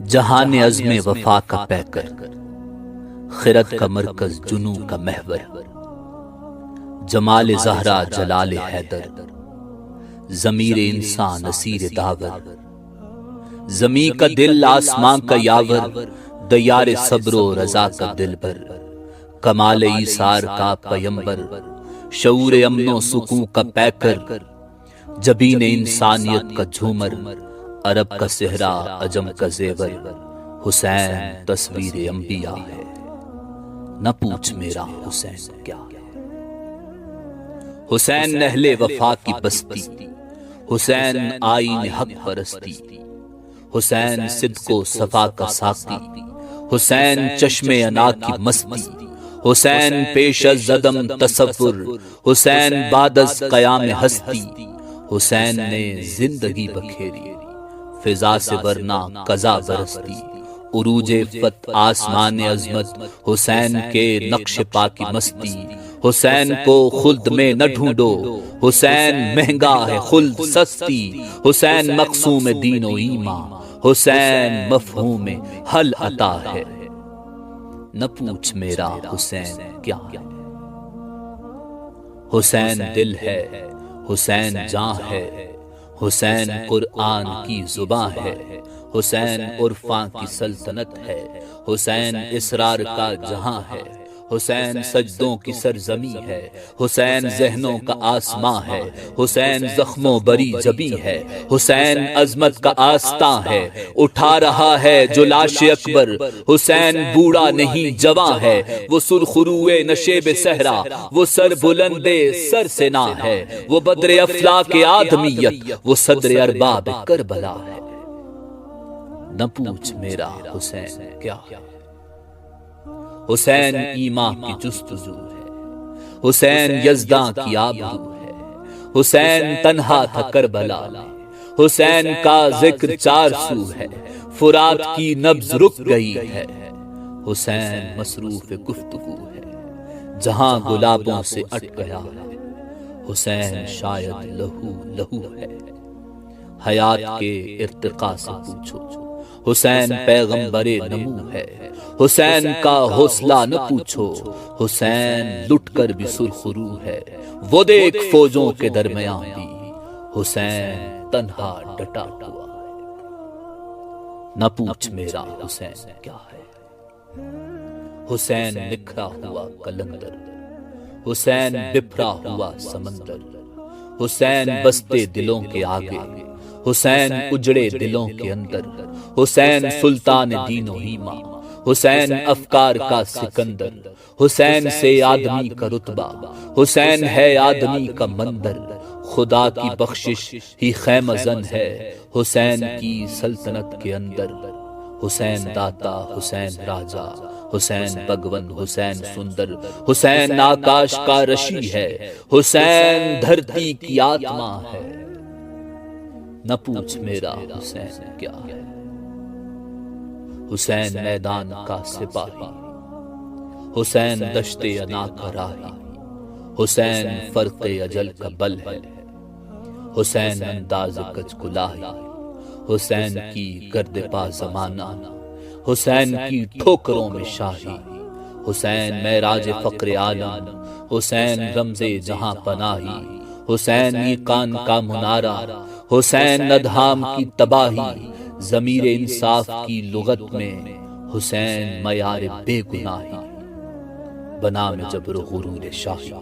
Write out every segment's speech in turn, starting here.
جہان عزم وفا کا پیکر، خرد کا مرکز جنوں کا محور، جمال زہرا جلال حیدر، ضمیر انسان اسیر داور، زمیں کا دل آسمان کا یاور، دیار صبر و رضا کا دل بر، کمال ایثار کا پیمبر، شعور امن و سکون کا پیکر، جبین انسانیت کا جھومر، عرب کا صحرا عجم کا زیور، حسین تصویر انبیاء ہے، نہ پوچھ میرا حسین کیا ہے۔ حسین اہل وفا کی بستی، حسین آئین حق پرستی، حسین صدق و صفا کا ساقی، حسین چشم انا کی مستی، حسین پیش از عدم تصور، حسین بعد از قیام ہستی، حسین نے زندگی بکھیری، فضا سے ورنہ قضا برستی، عروج فتح آسمان عظمت، حسین کے نقش پا کی مستی، حسین کو خلد میں نہ ڈھونڈو، حسین مہنگا ہے خلد سستی، حسین مقسوم دین و ایمان، حسین مفہوم حل عطا ہے، نہ پوچھ میرا حسین کیا ہے۔ حسین دل ہے، حسین جاں ہے، حسین قرآن کی زباں ہے، حسین عرفاں کی سلطنت ہے، حسین اسرار کا جہاں ہے، حسین سجدوں کی سرزمین ہے، حسین ذہنوں کا آسماں ہے، حسین زخموں بری جبی ہے، حسین عظمت کا آستاں ہے، اٹھا رہا ہے جو لاش اکبر، حسین بوڑھا نہیں جواں ہے، وہ سرخروئے نشیب صحرا، وہ سر بلندے سر سنا ہے، وہ بدر افلاک آدمیت، وہ صدر ارباب کربلا ہے، نہ پوچھ میرا حسین کیا ہے۔ حسین ایمان کی جستجو ہے، حسین یزداں کی آبرو ہے، حسین تنہا تھا کربلا میں، حسین کا ذکر چار سو ہے، فرات کی نبض رک گئی ہے، حسین مصروف گفتگو ہے، جہاں گلابوں سے اٹ گیا ہے، حسین شاید لہو لہو ہے، حیات کے ارتقاء سے پوچھو، حسین پیغمبر نمو ہے، حسین کا حوصلہ نہ پوچھو، حسین لٹ کر بھی سرخرو ہے، وہ دیکھ فوجوں کے درمیان بھی حسین تنہا ڈٹا ہوا ہے، نہ پوچھ میرا حسین کیا ہے۔ حسین نکھرا ہوا قلندر، حسین بپھرا ہوا سمندر، حسین بستے دلوں کے آگے، حسین اجڑے دلوں کے اندر، حسین سلطان دین و ایمان، حسین افکار کا سکندر، حسین سے آدمی کا رتبہ، حسین ہے آدمی کا مندر، خدا کی بخشش ہی خیمہ زن ہے حسین کی سلطنت کے اندر، حسین داتا، حسین راجا، حسین بھگون، حسین سندر، حسین آکاش کا رشی ہے، حسین دھرتی کی آتما ہے، نہ پوچھ میرا حسین کیا ہے۔ حسین میدان کا سپاہی، حسین دشت انا کا راہی، حسین فرق اجل کا بل ہے، حسین انداز کج کلاہی، حسین کی گرد پا زمانہ، حسین کی ٹھوکروں میں شاہی، حسین معراج فقر عالم، حسین رمز جہاں پناہی، حسین ایقان کا منارہ، حسین ادھام کی تباہی، ضمیر انصاف کی لغت میں حسین معیار بے گناہی، بنا میں جبر و غرور شاہی،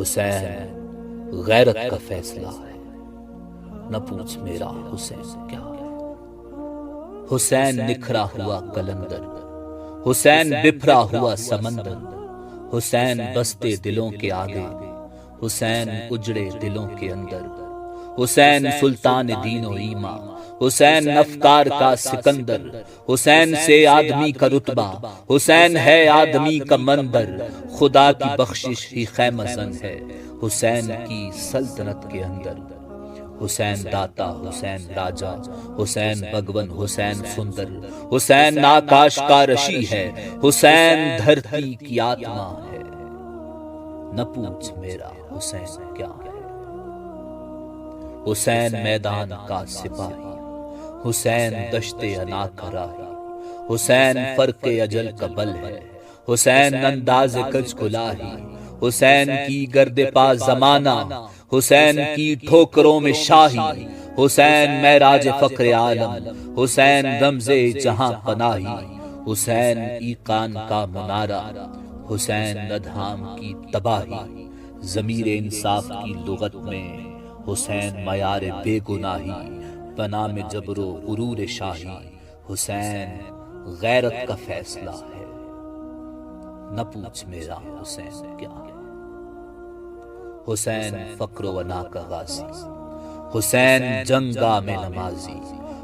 حسین غیرت کا فیصلہ ہے، نہ پوچھ میرا حسین کیا ہے۔ حسین نکھرا ہوا قلندر، حسین بپھرا ہوا سمندر، حسین بستے دلوں کے آگے، حسین اجڑے دلوں کے اندر، حسین سلطان دین و ایمان، حسین افکار کا سکندر، حسین سے آدمی کا رتبہ، حسین ہے آدمی کا مندر، خدا کی بخشش ہی خیمہ زن ہے حسین کی سلطنت کے اندر، حسین داتا، حسین راجا، حسین بھگون، حسین سندر، حسین آکاش کا رشی ہے، حسین دھرتی کی آتما ہے، نہ پوچھ میرا حسین کیا ہے۔ حسین میدان کا سپاہی، حسین دشت انا کا راہی، حسین فرق اجل کا بل ہے، حسین انداز کج کلاہی، حسین کی گرد پا زمانہ، حسین کی ٹھوکروں میں شاہی، حسین معراج فخر عالم، حسین رمز جہاں پناہی، حسین ایقان کا منارہ، حسین ادھام کی تباہی، ضمیر انصاف کی لغت میں حسین معیار بے گناہی، بنا میں جبر و غرور شاہی، حسین غیرت کا فیصلہ ہے، نہ پوچھ میرا حسین کیا ہے۔ حسین فقر و ونا کا غازی، حسین جنگا میں نمازی،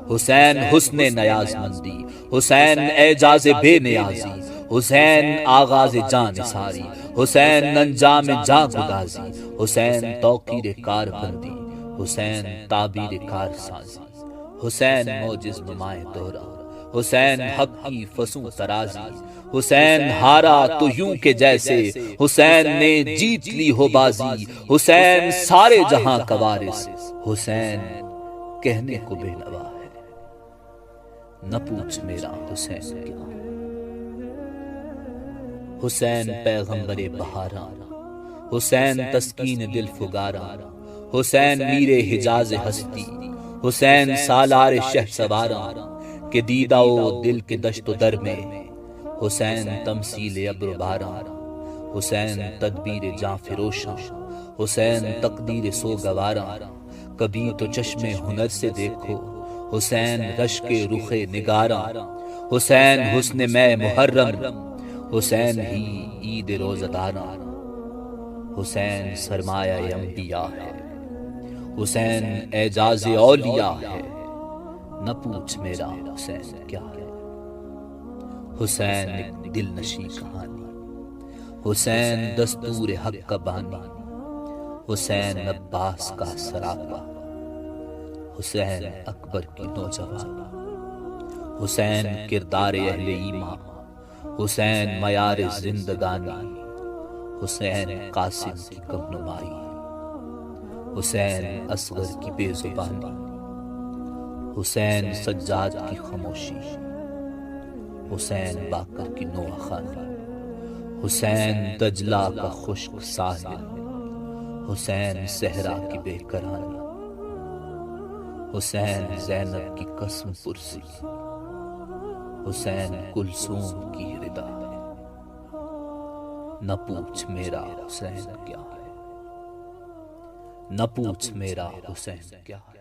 حسین حسن نیاز مندی، حسین اعجاز بے نیازی، حسین آغاز جان ساری، حسین انجام جاں گدازی، حسین توقیر کار بندی، حسین تعبیر کار سازی، حسین موجز نمائے دورہ، حسین حق کی فسوں ترازی، حسین ہارا تو یوں کہ جیسے حسین نے جیت لی ہو بازی، حسین سارے جہاں کا وارث، حسین کہنے کو بے نوا ہے، نہ پوچھ میرا حسین کیا ہے۔ حسین پیغمبر بہاراں، حسین تسکین دل فگاراں، حسین میر حجاز ہستی، حسین سالار شہ سواراں، کہ دیدہ و دل کے دشت و در میں حسین تمثیل ابر باراں، حسین تدبیر جاں فروشاں، حسین تقدیر سو گواراں، کبھی تو چشم ہنر سے دیکھو حسین رشک رخ نگاراں، حسین حسن میں محرم، حسین ہی عید روزہ داراں، حسین سرمایہ انبیاء ہے، حسین اعجاز اولیاء ہے، نہ پوچھ میرا حسین کیا ہے۔ حسین ایک دل نشی کہانی، حسین دستور حق کا بانی، حسین عباس کا سراپا، حسین اکبر کی نوجوانی، حسین کردار اہل ایمان، حسین معیار زندگانی، حسین قاسم کی کم نمائی، حسین اصغر کی بے زبانی، حسین سجاد کی خاموشی، حسین باقر کی نوح خوانی، حسین دجلہ کا خشک ساحل، حسین صحرا کی بے کرانی، حسین زینب کی قسم پرسی، حسین کلثوم کی ردا ہے، نہ پوچھ میرا حسین کیا ہے، نہ پوچھ میرا حسین کیا ہے۔